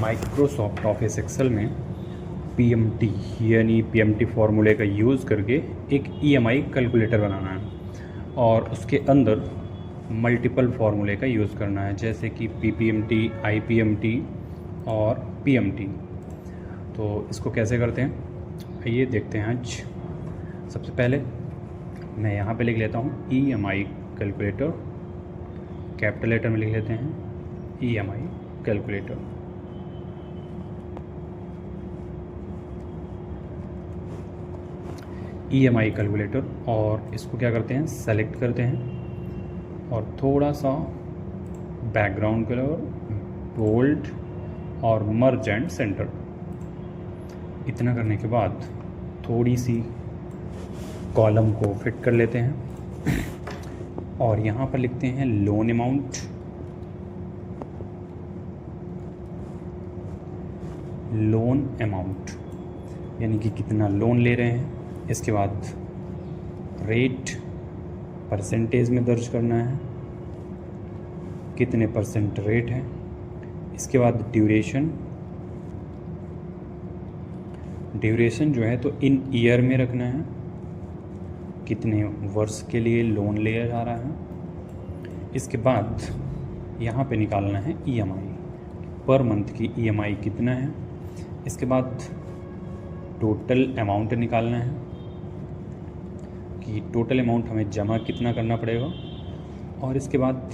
Microsoft office Excel में PMT यानी PMT फार्मूले का यूज़ करके एक ईएमआई कैलकुलेटर बनाना है और उसके अंदर मल्टीपल फार्मूले का यूज़ करना है, जैसे कि पीपीएमटी, आईपीएमटी और पीएमटी। तो इसको कैसे करते हैं आइए देखते हैं आज। सबसे पहले मैं यहाँ पे लिख लेता हूँ ईएमआई कैलकुलेटर, कैपिटल लेटर में लिख लेते हैं ईएमआई कैलकुलेटर। ईएमआई कैलकुलेटर और इसको क्या करते हैं, सेलेक्ट करते हैं और थोड़ा सा बैकग्राउंड कलर, बोल्ड और मर्ज एंड सेंटर। इतना करने के बाद थोड़ी सी कॉलम को फिट कर लेते हैं और यहाँ पर लिखते हैं लोन अमाउंट, लोन अमाउंट यानी कि कितना लोन ले रहे हैं। इसके बाद रेट परसेंटेज में दर्ज करना है, कितने परसेंट रेट है। इसके बाद ड्यूरेशन, ड्यूरेशन जो है तो इन ईयर में रखना है, कितने वर्ष के लिए लोन लिया जा रहा है। इसके बाद यहाँ पे निकालना है ईएमआई, पर मंथ की ईएमआई कितना है। इसके बाद टोटल अमाउंट निकालना है कि टोटल अमाउंट हमें जमा कितना करना पड़ेगा। और इसके बाद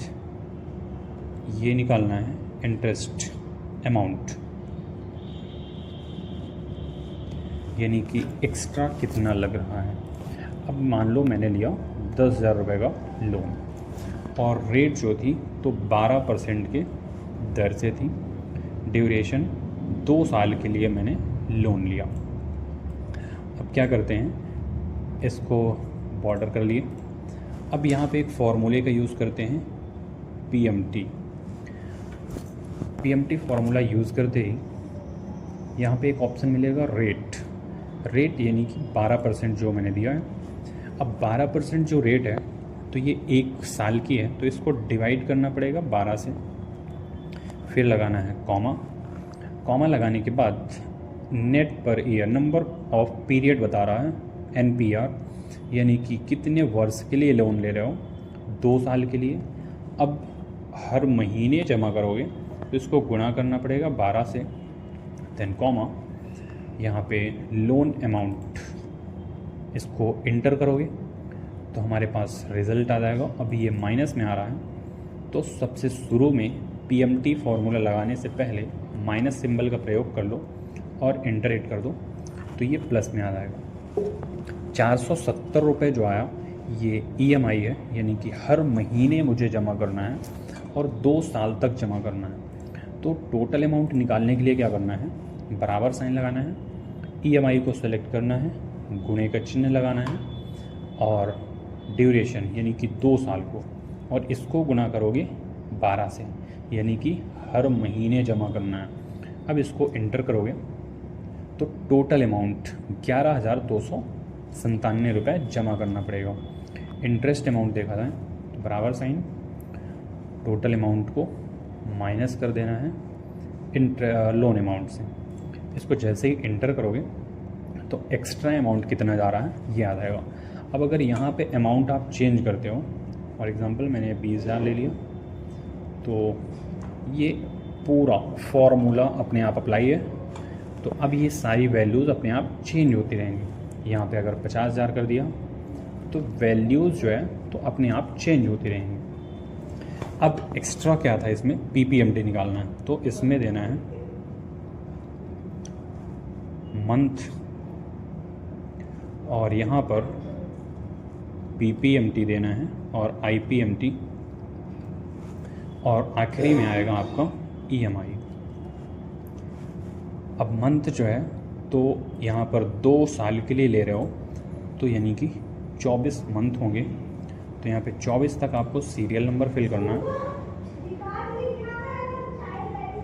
ये निकालना है इंटरेस्ट अमाउंट, यानी कि एक्स्ट्रा कितना लग रहा है। अब मान लो मैंने लिया 10,000 रुपये का लोन और रेट जो थी तो 12% के दर से थी। ड्यूरेशन 2 साल के लिए मैंने लोन लिया। अब क्या करते हैं, इसको बॉर्डर कर लिए। अब यहाँ पे एक फार्मूले का यूज़ करते हैं पीएमटी। पीएमटी फार्मूला यूज़ करते ही यहाँ पे एक ऑप्शन मिलेगा रेट। रेट यानी कि 12% जो मैंने दिया है। अब 12% जो रेट है तो ये 1 साल की है, तो इसको डिवाइड करना पड़ेगा 12 से। फिर लगाना है कॉमा। कॉमा लगाने के बाद net per year, number of period बता रहा है, एनपीआर, यानी कि कितने वर्ष के लिए लोन ले रहे हो, 2 साल के लिए। अब हर महीने जमा करोगे तो इसको गुणा करना पड़ेगा 12 से, देन कॉमा, यहाँ पे लोन अमाउंट, इसको इंटर करोगे तो हमारे पास रिज़ल्ट आ जाएगा। अभी ये माइनस में आ रहा है तो सबसे शुरू में पीएमटी फार्मूला लगाने से पहले माइनस सिंबल का प्रयोग कर लो और इंटर हिट कर दो तो ये प्लस में आ जाएगा। 470 रुपये जो आया ये ईएमआई है, यानी कि हर महीने मुझे जमा करना है और 2 साल तक जमा करना है। तो टोटल अमाउंट निकालने के लिए क्या करना है, बराबर साइन लगाना है, ईएमआई को सेलेक्ट करना है, गुणे का चिन्ह लगाना है और ड्यूरेशन यानी कि 2 साल को, और इसको गुणा करोगे 12 से, यानी कि हर महीने जमा करना है। अब इसको इंटर करोगे तो टोटल अमाउंट 11,297 रुपये जमा करना पड़ेगा। इंटरेस्ट अमाउंट देखा जाए तो बराबर साइन, टोटल अमाउंट को माइनस कर देना है लोन अमाउंट से। इसको जैसे ही इंटर करोगे तो एक्स्ट्रा अमाउंट कितना जा रहा है ये आ जाएगा। अब अगर यहाँ पे अमाउंट आप चेंज करते हो, फॉर एग्ज़ाम्पल मैंने 20,000 ले लिया, तो ये पूरा फॉर्मूला अपने आप अप्लाई है। तो अब ये सारी वैल्यूज़ अपने आप चेंज होती रहेंगी। यहाँ पे अगर 50,000 कर दिया तो वैल्यूज़ जो है तो अपने आप चेंज होती रहेंगी। अब एक्स्ट्रा क्या था इसमें, पीपीएमटी निकालना है, तो इसमें देना है मंथ और यहाँ पर पीपीएमटी देना है और आईपीएमटी, और आखिरी में आएगा आपका ईएमआई। अब मंथ जो है तो यहाँ पर 2 साल के लिए ले रहे हो तो यानी कि 24 मंथ होंगे। तो यहाँ पे 24 तक आपको सीरियल नंबर फिल करना है,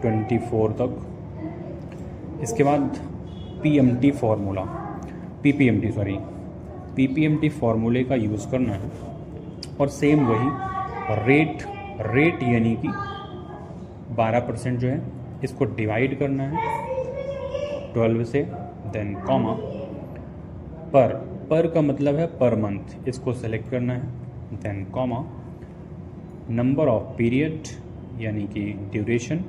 24 तक। इसके बाद पीएमटी फार्मूला, पीपीएमटी फार्मूले का यूज़ करना है और सेम वही रेट यानी कि 12% जो है इसको डिवाइड करना है 12 से, देन कॉमा, पर का मतलब है पर मंथ, इसको सेलेक्ट करना है, then comma, number of period यानी कि ड्यूरेशन,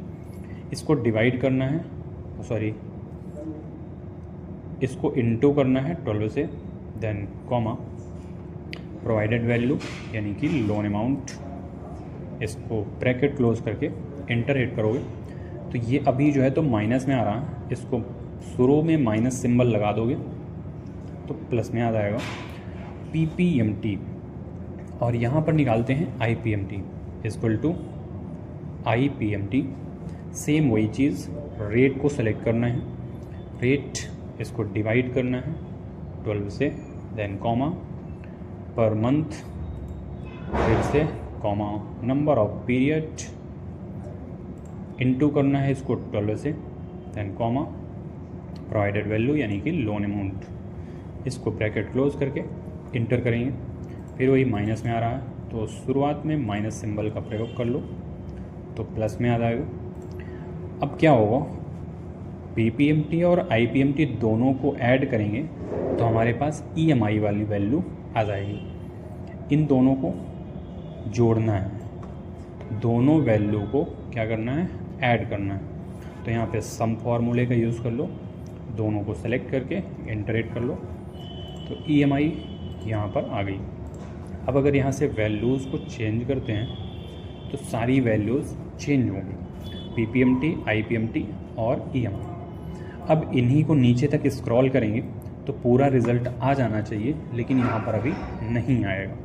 इसको डिवाइड करना है, सॉरी इसको इनटू करना है 12 से, देन कॉमा, प्रोवाइडेड वैल्यू यानी कि लोन अमाउंट, इसको ब्रैकेट क्लोज करके एंटर हिट करोगे तो ये अभी जो है तो माइनस में आ रहा है, इसको शुरू में माइनस सिंबल लगा दोगे तो प्लस में आ जाएगा PPMT, और यहाँ पर निकालते हैं IPMT equal to IPMT। Same वही चीज़, रेट को सेलेक्ट करना है, रेट इसको डिवाइड करना है 12 से, देन कॉमा, पर मंथ, फिर से comma, number of period, into करना है इसको 12 से, देन कॉमा, प्रोवाइडेड वैल्यू यानी कि लोन अमाउंट, इसको ब्रैकेट क्लोज करके इंटर करेंगे, फिर वही माइनस में आ रहा है तो शुरुआत में माइनस सिंबल का प्रयोग कर लो तो प्लस में आ जाएगा। अब क्या होगा, PPMT और IPMT दोनों को ऐड करेंगे तो हमारे पास EMI वाली वैल्यू आ जाएगी। इन दोनों को जोड़ना है, दोनों वैल्यू को क्या करना है, ऐड करना है। तो यहाँ पे सम फार्मूले का यूज़ कर लो, दोनों को सेलेक्ट करके इंटरेट कर लो तो EMI यहाँ पर आ गई। अब अगर यहाँ से वैल्यूज़ को चेंज करते हैं तो सारी वैल्यूज़ चेंज होंगी, PPMT, IPMT और EMI। अब इन्हीं को नीचे तक स्क्रॉल करेंगे तो पूरा रिज़ल्ट आ जाना चाहिए, लेकिन यहाँ पर अभी नहीं आएगा।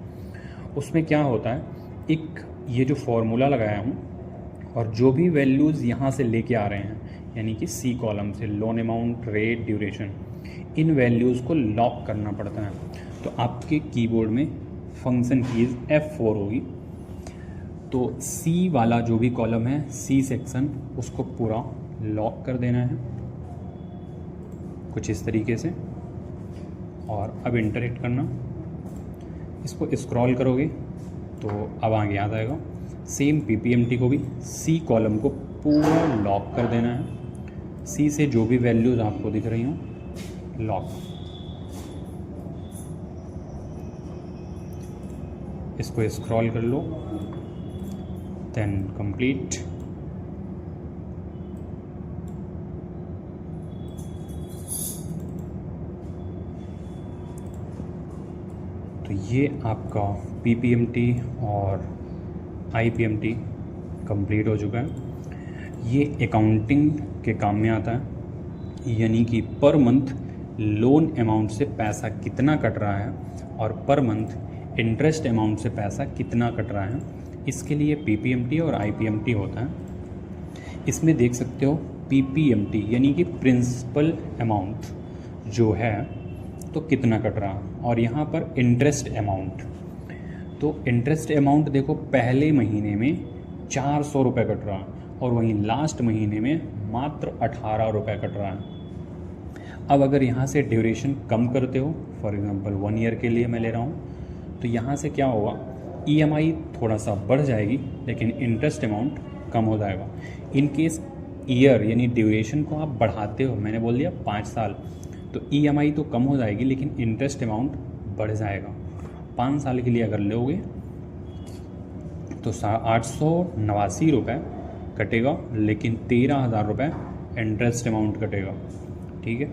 उसमें क्या होता है, एक ये जो फॉर्मूला लगाया हूँ और जो भी वैल्यूज़ यहाँ से लेके आ रहे हैं यानी कि C कॉलम से, लोन अमाउंट, रेट, ड्यूरेशन, इन वैल्यूज़ को लॉक करना पड़ता है। तो आपके कीबोर्ड में फंक्शन कीज़ F4 होगी, तो C वाला जो भी कॉलम है, C सेक्शन, उसको पूरा लॉक कर देना है कुछ इस तरीके से, और अब इंटर हिट करना, इसको स्क्रॉल करोगे तो अब आगे आ जाएगा। सेम PPMT को भी C कॉलम को पूरा लॉक कर देना है, C से जो भी वैल्यूज़ आपको दिख रही हों लॉक, इसको स्क्रॉल कर लो, देन कंप्लीट। तो ये आपका PPMT और IPMT कंप्लीट हो चुका है। ये अकाउंटिंग के काम में आता है, यानी कि पर मंथ लोन अमाउंट से पैसा कितना कट रहा है और पर मंथ इंटरेस्ट अमाउंट से पैसा कितना कट रहा है, इसके लिए PPMT और IPMT होता है। इसमें देख सकते हो PPMT यानी कि प्रिंसिपल अमाउंट जो है तो कितना कट रहा, और यहाँ पर इंटरेस्ट अमाउंट, तो इंटरेस्ट अमाउंट देखो पहले महीने में 400 रुपये कट रहा और वहीं लास्ट महीने में मात्र 18 रुपये कट रहा है। अब अगर यहाँ से ड्यूरेशन कम करते हो, फॉर एग्जांपल 1 ईयर के लिए मैं ले रहा हूँ, तो यहाँ से क्या होगा, EMI थोड़ा सा बढ़ जाएगी लेकिन इंटरेस्ट अमाउंट कम हो जाएगा। इन केस ईयर यानी ड्यूरेशन को आप बढ़ाते हो, मैंने बोल दिया 5 साल, तो EMI तो कम हो जाएगी लेकिन इंटरेस्ट अमाउंट बढ़ जाएगा। 5 साल के लिए अगर लोगे तो 889 रुपये कटेगा, लेकिन 13,000 रुपये इंटरेस्ट अमाउंट कटेगा। ठीक है,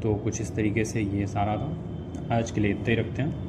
तो कुछ इस तरीके से ये सारा था। आज के लिए इतना ही रखते हैं।